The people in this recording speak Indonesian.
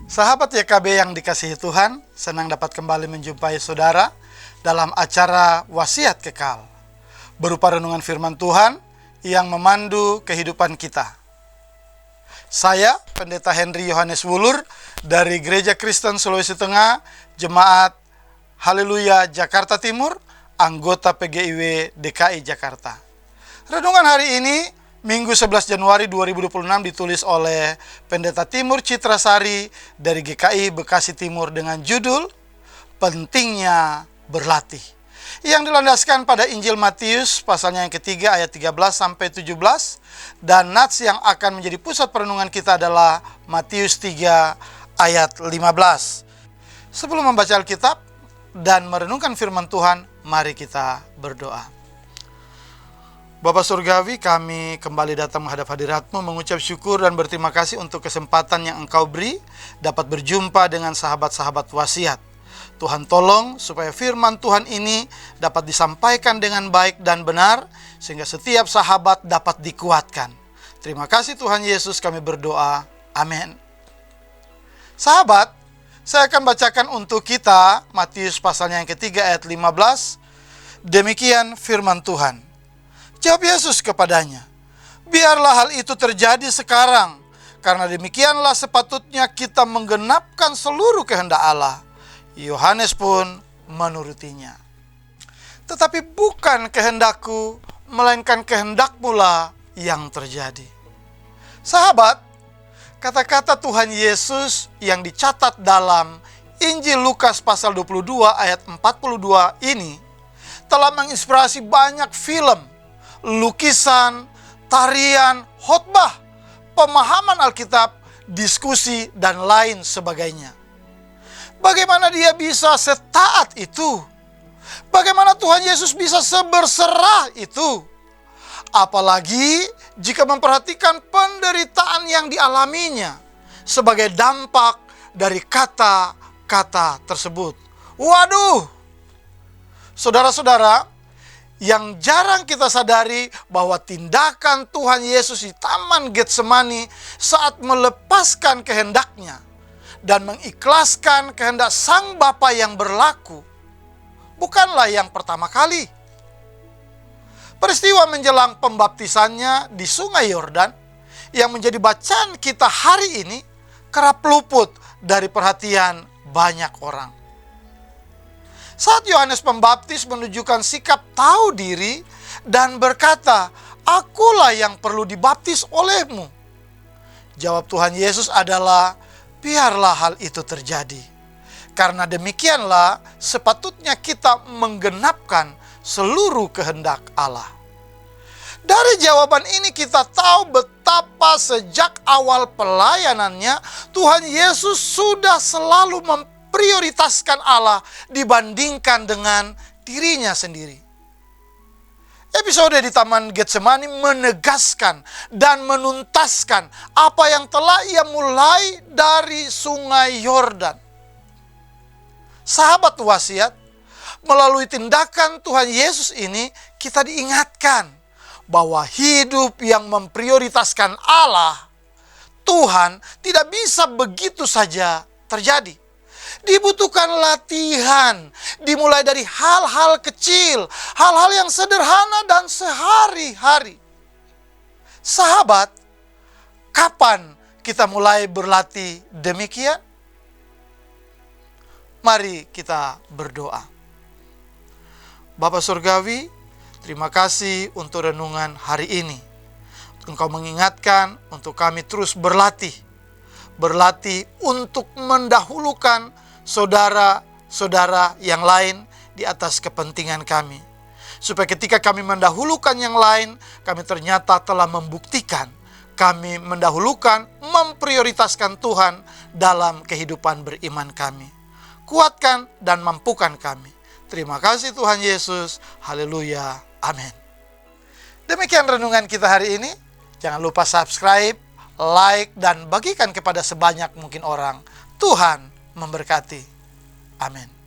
Sahabat YKB yang dikasihi Tuhan, senang dapat kembali menjumpai saudara dalam acara Wasiat Kekal, berupa renungan firman Tuhan yang memandu kehidupan kita. Saya, Pendeta Henry Yohanes Wulur, dari Gereja Kristen Sulawesi Tengah, Jemaat Haleluya Jakarta Timur, anggota PGIW DKI Jakarta. Renungan hari ini, Minggu 11 Januari 2026 ditulis oleh Pendeta Timur Citrasari dari GKI Bekasi Timur dengan judul Pentingnya Berlatih, yang dilandaskan pada Injil Matius pasalnya yang ketiga ayat 13 sampai 17, dan nats yang akan menjadi pusat perenungan kita adalah Matius 3 ayat 15. Sebelum membaca Alkitab dan merenungkan firman Tuhan, mari kita berdoa. Bapa Surgawi, kami kembali datang menghadap hadirat-Mu mengucap syukur dan berterima kasih untuk kesempatan yang Engkau beri dapat berjumpa dengan sahabat-sahabat wasiat. Tuhan tolong supaya firman Tuhan ini dapat disampaikan dengan baik dan benar sehingga setiap sahabat dapat dikuatkan. Terima kasih Tuhan Yesus, kami berdoa. Amin. Sahabat, saya akan bacakan untuk kita Matius pasalnya yang ketiga ayat 15. Demikian firman Tuhan. Jawab Yesus kepadanya, biarlah hal itu terjadi sekarang, karena demikianlah sepatutnya kita menggenapkan seluruh kehendak Allah. Yohanes pun menurutinya. Tetapi bukan kehendakku, melainkan kehendak-Mu lah yang terjadi. Sahabat, kata-kata Tuhan Yesus yang dicatat dalam Injil Lukas pasal 22 ayat 42 ini telah menginspirasi banyak film, lukisan, tarian, khotbah, pemahaman Alkitab, diskusi, dan lain sebagainya. Bagaimana dia bisa setaat itu? Bagaimana Tuhan Yesus bisa seberserah itu? Apalagi jika memperhatikan penderitaan yang dialaminya sebagai dampak dari kata-kata tersebut. Waduh! Saudara-saudara, yang jarang kita sadari bahwa tindakan Tuhan Yesus di Taman Getsemani saat melepaskan kehendaknya dan mengikhlaskan kehendak Sang Bapa yang berlaku bukanlah yang pertama kali. Peristiwa menjelang pembaptisannya di Sungai Yordan yang menjadi bacaan kita hari ini kerap luput dari perhatian banyak orang. Saat Yohanes Pembaptis menunjukkan sikap tahu diri dan berkata, "Akulah yang perlu dibaptis olehmu." Jawab Tuhan Yesus adalah, biarlah hal itu terjadi. Karena demikianlah sepatutnya kita menggenapkan seluruh kehendak Allah. Dari jawaban ini kita tahu betapa sejak awal pelayanannya Tuhan Yesus sudah selalu memprioritaskan Allah dibandingkan dengan dirinya sendiri. Episode di Taman Getsemani menegaskan dan menuntaskan apa yang telah ia mulai dari Sungai Yordan. Sahabat wasiat, melalui tindakan Tuhan Yesus ini kita diingatkan bahwa hidup yang memprioritaskan Allah, Tuhan, tidak bisa begitu saja terjadi. Dibutuhkan latihan, dimulai dari hal-hal kecil, hal-hal yang sederhana dan sehari-hari. Sahabat, kapan kita mulai berlatih demikian? Mari kita berdoa. Bapa Surgawi, terima kasih untuk renungan hari ini. Engkau mengingatkan untuk kami terus berlatih untuk mendahulukan saudara-saudara yang lain di atas kepentingan kami. Supaya ketika kami mendahulukan yang lain, kami ternyata telah membuktikan kami mendahulukan, memprioritaskan Tuhan dalam kehidupan beriman kami. Kuatkan dan mampukan kami. Terima kasih Tuhan Yesus. Haleluya. Amin. Demikian renungan kita hari ini. Jangan lupa subscribe, like, dan bagikan kepada sebanyak mungkin orang. Tuhan memberkati. Amin.